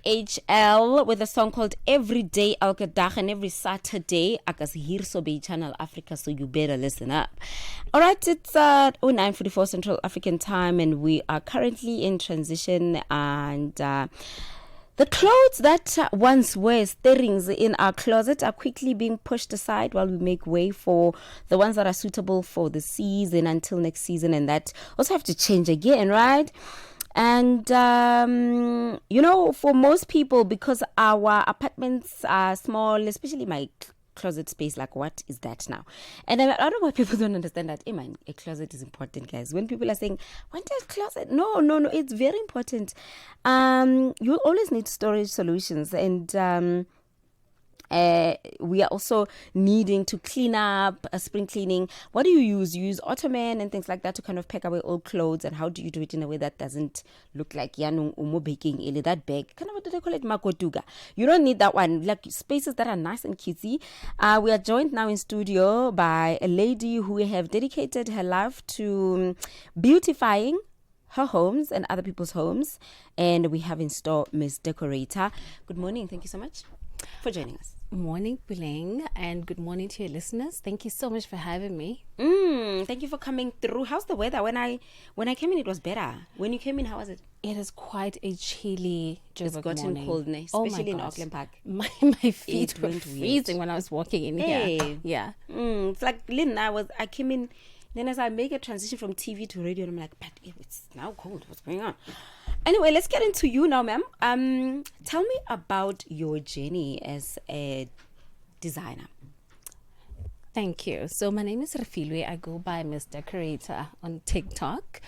HL with a song called Every Day Elke Dag, and every Saturday akas hier so be Channel Africa, so you better listen up. All right, it's 09:44 Central African Time, and we are currently in transition, and the clothes that once were stirrings in our closet are quickly being pushed aside while we make way for the ones that are suitable for the season until next season, and that also have to change again, right? And, for most people, because our apartments are small, especially my closet space, like, what is that now? And I don't know why people don't understand that. Hey, man, a closet is important, guys. When people are saying, what is closet? No, it's very important. You always need storage solutions, and we are also needing to clean up, spring cleaning. What do you use? You use Ottoman and things like that to kind of pack away old clothes. And how do you do it in a way that doesn't look like umo baking ili, that bag? Kind of, what do they call it? Makotuga. You don't need that one. Like spaces that are nice and cutesy. We are joined now in studio by a lady who have dedicated her life to beautifying her homes and other people's homes. And we have in store Miss Decorator. Good morning. Thank you so much for joining us. Morning, Puling, and good morning to your listeners. Thank you so much for having me. Thank you for coming through. How's the weather? When I came in, it was better. When you came in, how was it? It is quite a chilly It's gotten morning. cold, especially in Auckland Park. My feet were freezing when I was walking in here. Yeah. It's like Lynn. I came in. Then as I make a transition from TV to radio, I'm like, but it's now cold. What's going on? Anyway, let's get into you now, ma'am. Tell me about your journey as a designer. Thank you. So my name is Refilwe. I go by Miss Decorator on TikTok.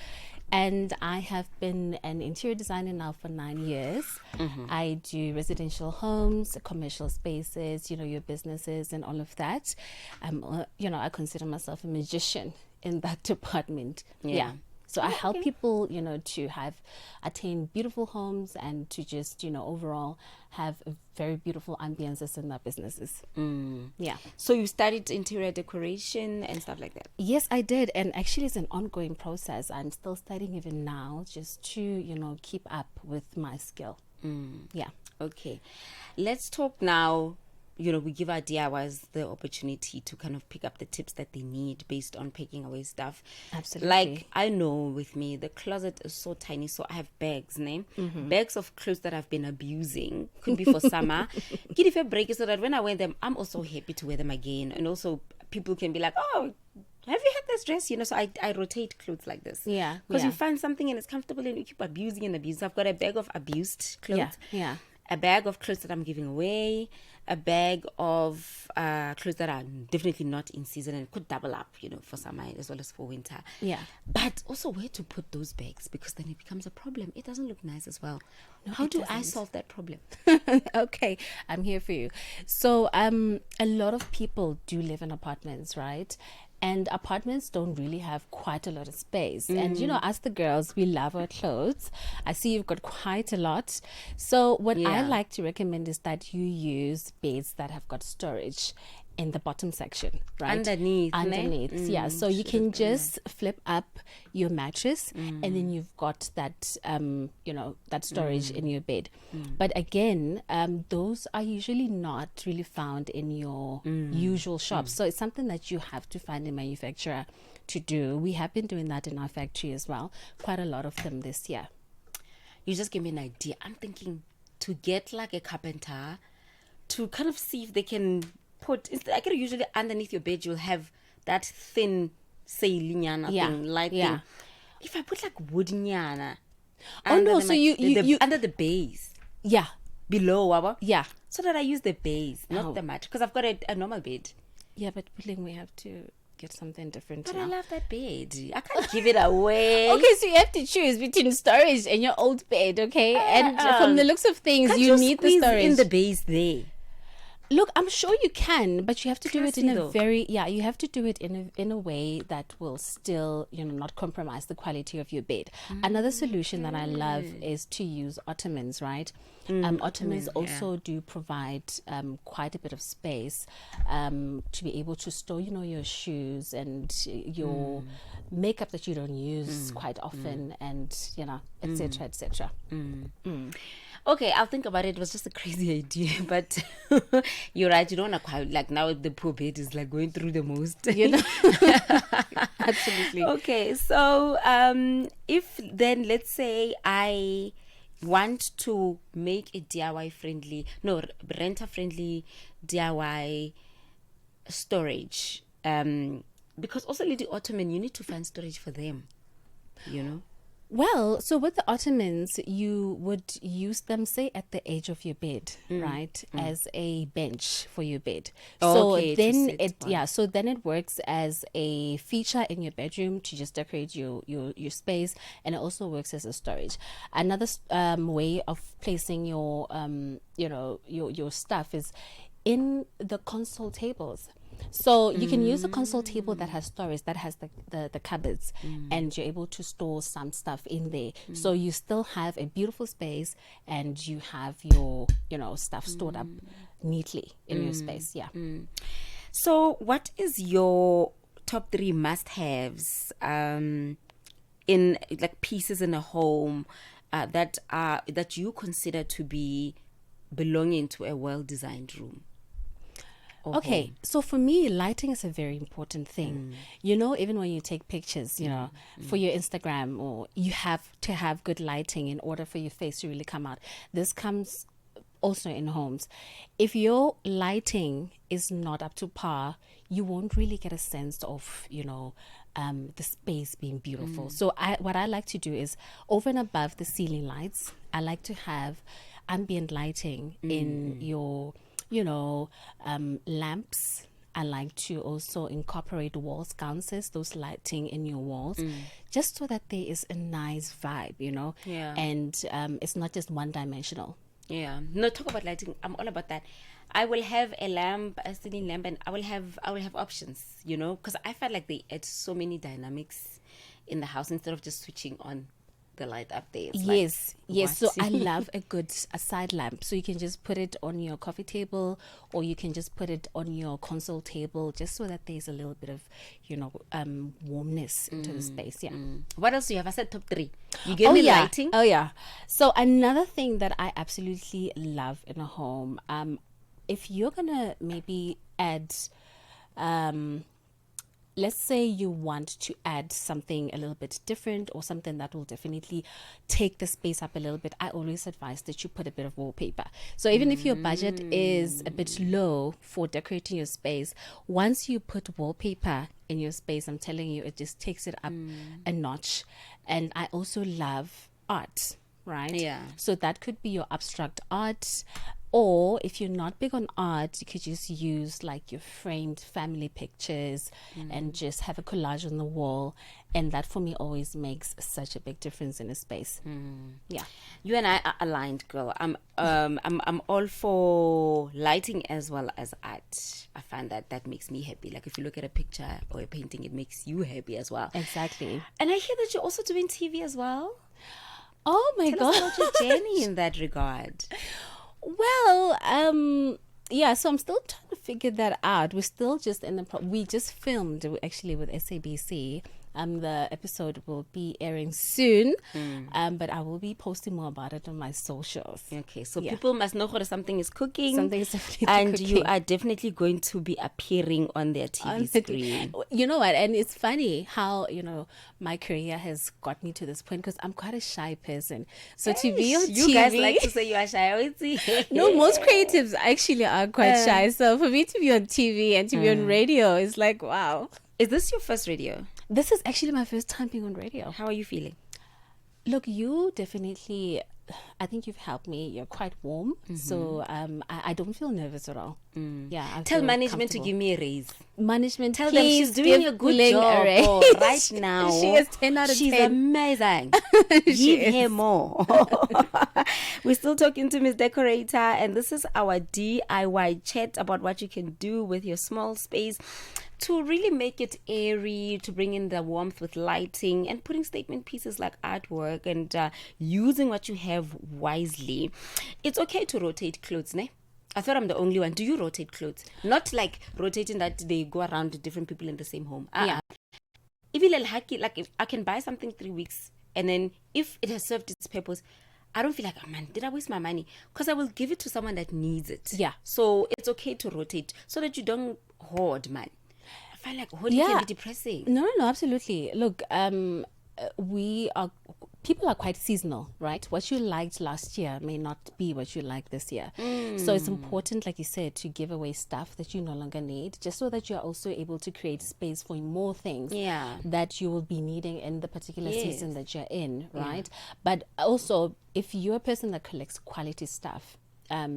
And I have been an interior designer now for 9 years. I do residential homes, commercial spaces, your businesses and all of that. I consider myself a magician in that department. Yeah. So I help people, to attain beautiful homes and to just, overall have a very beautiful ambiances in their businesses. Yeah. So you studied interior decoration and stuff like that? Yes, I did. And actually it's an ongoing process. I'm still studying even now just to, keep up with my skill. Yeah. Okay. Let's talk now. We give our DIYs the opportunity to kind of pick up the tips that they need based on packing away stuff. Absolutely. Like, I know with me, the closet is so tiny, so I have bags, bags of clothes that I've been abusing. Could be for summer. Get if a break so that when I wear them, I'm also happy to wear them again. And also, people can be like, oh, have you had this dress? So I rotate clothes like this. Yeah. Because you find something and it's comfortable and you keep abusing and abusing. I've got a bag of abused clothes. Yeah. A bag of clothes that I'm giving away, a bag of clothes that are definitely not in season and could double up, for summer as well as for winter. Yeah. But also where to put those bags, because then it becomes a problem. It doesn't look nice as well. No, how do I solve that problem? Okay, I'm here for you. So a lot of people do live in apartments, right? And apartments don't really have quite a lot of space. And, as the girls, we love our clothes. I see you've got quite a lot. So what I like to recommend is that you use beds that have got storage in the bottom section, right? Underneath. Yeah. So you can just flip up your mattress and then you've got that, that storage in your bed. But again, those are usually not really found in your usual shops. So it's something that you have to find a manufacturer to do. We have been doing that in our factory as well. Quite a lot of them this year. You just gave me an idea. I'm thinking to get like a carpenter to kind of see if they can put, I could usually underneath your bed, you'll have that thin, say, linyana thing, light thing. If I put like wood nyana, under the base, below, so that I use the base, not the mat, because I've got a normal bed. Yeah, but we have to get something different. But now. I love that bed. I can't give it away. Okay, so you have to choose between storage and your old bed, okay? And from the looks of things, you need the storage in the base there. Look, I'm sure you can, but you have to do it in a you have to do it in a way that will still, not compromise the quality of your bed. Another solution that I love is to use ottomans, right? Ottomans also do provide quite a bit of space to be able to store, your shoes and your makeup that you don't use quite often, and etc. etc. Okay, I'll think about it. It was just a crazy idea, but you're right. You don't want to like now the poor bed is like going through the most. Absolutely. Okay, so if then let's say I want to make a renter friendly DIY storage, because also Lady Ottoman, you need to find storage for them, Well, so with the Ottomans, you would use them, say, at the edge of your bed, right, as a bench for your bed. So then it works as a feature in your bedroom to just decorate your space, and it also works as a storage. Another way of placing your your stuff is in the console tables. So you can use a console table that has storage, that has the cupboards, and you're able to store some stuff in there. So you still have a beautiful space, and you have your stuff stored up neatly in your space. Yeah. So what is your top 3 must-haves in like pieces in a home that you consider to be belonging to a well-designed room? Okay, so for me, lighting is a very important thing. Even when you take pictures, for your Instagram, or you have to have good lighting in order for your face to really come out. This comes also in homes. If your lighting is not up to par, you won't really get a sense of, the space being beautiful. So what I like to do is, over and above the ceiling lights, I like to have ambient lighting in your lamps. I like to also incorporate wall sconces, those lighting in your walls, just so that there is a nice vibe, and it's not just one-dimensional. Yeah. No, talk about lighting. I'm all about that. I will have a lamp, a ceiling lamp, and I will have options, because I felt like they add so many dynamics in the house instead of just switching on the light up there. Yes. So I love a side lamp. So you can just put it on your coffee table, or you can just put it on your console table, just so that there's a little bit of, warmness into the space. Yeah. What else do you have? I said top 3. You gave me lighting. Oh yeah. So another thing that I absolutely love in a home, if you're gonna maybe add, let's say you want to add something a little bit different, or something that will definitely take the space up a little bit, I always advise that you put a bit of wallpaper. So even if your budget is a bit low for decorating your space, once you put wallpaper in your space, I'm telling you, it just takes it up a notch. And I also love art, right? Yeah. So that could be your abstract art. Or if you're not big on art, you could just use like your framed family pictures and just have a collage on the wall. And that for me always makes such a big difference in a space. Yeah. You and I are aligned, girl. I'm all for lighting as well as art. I find that makes me happy. Like if you look at a picture or a painting, it makes you happy as well. Exactly. And I hear that you're also doing TV as well. Oh my God. Tell us about your journey in that regard. Well, yeah, so I'm still trying to figure that out. We're still just in we just filmed actually with SABC. The episode will be airing soon, but I will be posting more about it on my socials. Okay, so people must know that something is cooking. Something is definitely and cooking. You are definitely going to be appearing on their TV screen. You know what? And it's funny how, my career has got me to this point, because I'm quite a shy person. So to be on TV... You guys like to say you are shy. No, most creatives actually are quite shy. So for me to be on TV and to be on radio is like, wow. Is this your first radio? This is actually my first time being on radio. How are you feeling? Look, you definitely, I think you've helped me. You're quite warm. So I don't feel nervous at all. Yeah. Tell management to give me a raise. Management, tell them she's doing a good job right now. She is 10 out of 10. She's amazing. Give her more. We're still talking to Miss Decorator, and this is our DIY chat about what you can do with your small space. to really make it airy, to bring in the warmth with lighting and putting statement pieces like artwork and using what you have wisely. It's okay to rotate clothes, ne? I thought I'm the only one. Do you rotate clothes? Not like rotating that they go around to different people in the same home. Yeah. Even like if I can buy something 3 weeks and then if it has served its purpose, I don't feel like, oh man, did I waste my money? Because I will give it to someone that needs it. Yeah. So it's okay to rotate so that you don't hoard, man. I find like hoarding can be depressing. No, absolutely. Look, people are quite seasonal, right? What you liked last year may not be what you like this year. So it's important, like you said, to give away stuff that you no longer need, just so that you're also able to create space for more things that you will be needing in the particular season that you're in, right? But also, if you're a person that collects quality stuff,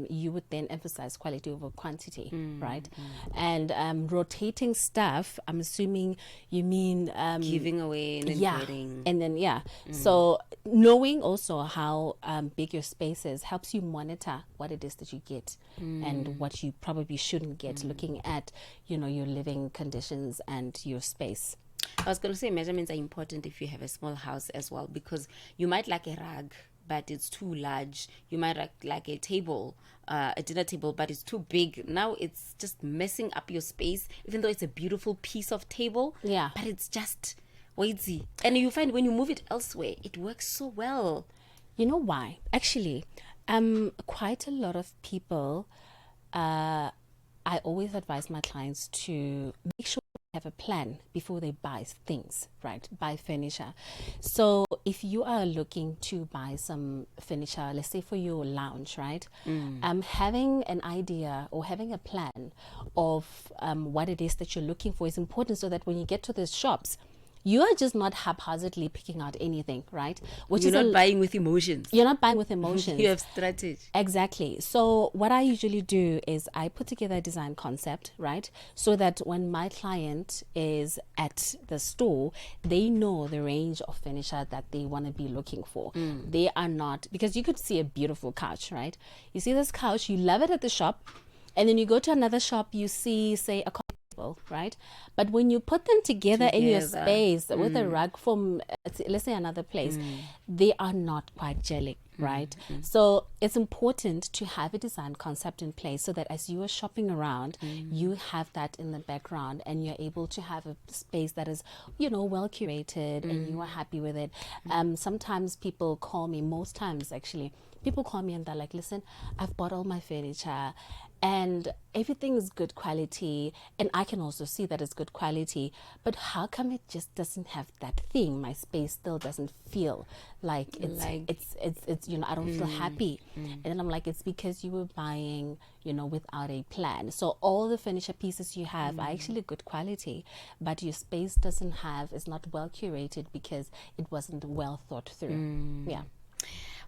you would then emphasize quality over quantity, right? And rotating stuff, I'm assuming you mean giving away and then getting. And then so knowing also how big your space is helps you monitor what it is that you get and what you probably shouldn't get, looking at your living conditions and your space. I was going to say measurements are important if you have a small house as well, because you might like a rug but it's too large. You might like a table, a dinner table, but it's too big. Now it's just messing up your space, even though it's a beautiful piece of table. Yeah. But it's just weighty. And you find when you move it elsewhere, it works so well. You know why? Actually, quite a lot of people, I always advise my clients to make sure have a plan before they buy things, right? Buy furniture. So if you are looking to buy some furniture, let's say for your lounge, right? Having an idea or having a plan of what it is that you're looking for is important, so that when you get to the shops, you are just not haphazardly picking out anything, right? You're not buying with emotions. You're not buying with emotions. You have strategy. Exactly. So what I usually do is I put together a design concept, right? So that when my client is at the store, they know the range of furniture that they want to be looking for. They are not, because you could see a beautiful couch, right? You see this couch, you love it at the shop, and then you go to another shop, you see, say, a right? But when you put them together in your space with a rug from, let's say, another place, they are not quite gelling, right? So it's important to have a design concept in place, so that as you are shopping around, you have that in the background and you're able to have a space that is, well curated and you are happy with it. Sometimes people call me, most times actually, people call me and they're like, listen, I've bought all my furniture and everything is good quality, and I can also see that it's good quality, but how come it just doesn't have that thing? My space still doesn't feel like it's I don't feel happy. And then I'm like, it's because you were buying, without a plan. So all the furniture pieces you have are actually good quality, but your space is not well curated because it wasn't well thought through. Yeah.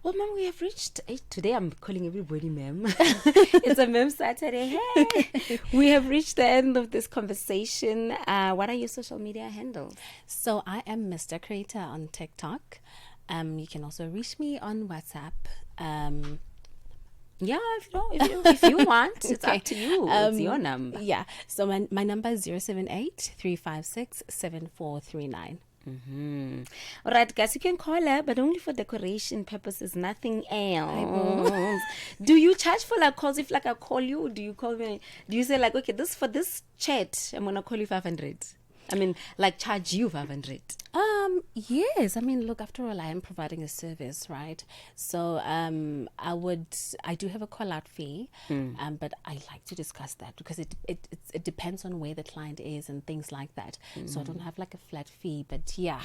Well, ma'am, we have reached, today I'm calling everybody ma'am. It's a ma'am Saturday. Hey, we have reached the end of this conversation. What are your social media handles? So I am Miss Decorator on TikTok. You can also reach me on WhatsApp. Yeah, if you want, it's up to you. It's your number. Yeah. So my number is 078-356-7439. All right, guys, you can call her, but only for decoration purposes, nothing else. Do you charge for calls? If I call you, do you call me? Do you say okay, for this chat, I'm gonna call you 500? I mean, charge you 500? Yes. I mean, look, after all, I am providing a service, right? So I do have a call-out fee, but I like to discuss that because it depends on where the client is and things like that. So I don't have a flat fee, but yeah.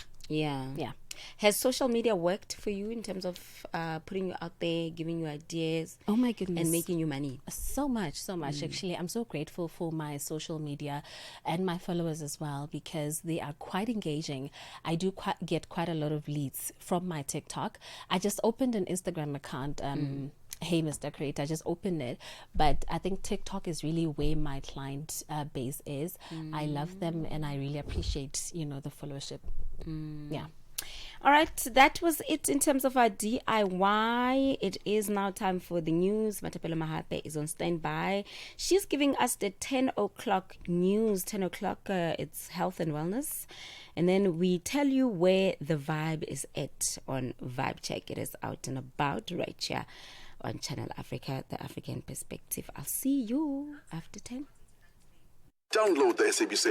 Has social media worked for you in terms of putting you out there, giving you ideas? Oh my goodness. And making you money? So much. Actually, I'm so grateful for my social media and my followers as well, because they are quite engaging. I do get quite a lot of leads from my TikTok. I just opened an Instagram account. Hey, Miss Decorator, I just opened it, but I think TikTok is really where my client base is. I love them and I really appreciate, the followership. Yeah. All right, that was it in terms of our DIY. It is now time for the news. Matapelo Mahape is on standby. She's giving us the 10 o'clock news. 10 o'clock, it's health and wellness. And then we tell you where the vibe is at on Vibe Check. It is out and about right here on Channel Africa, the African perspective. I'll see you after 10. Download the SABC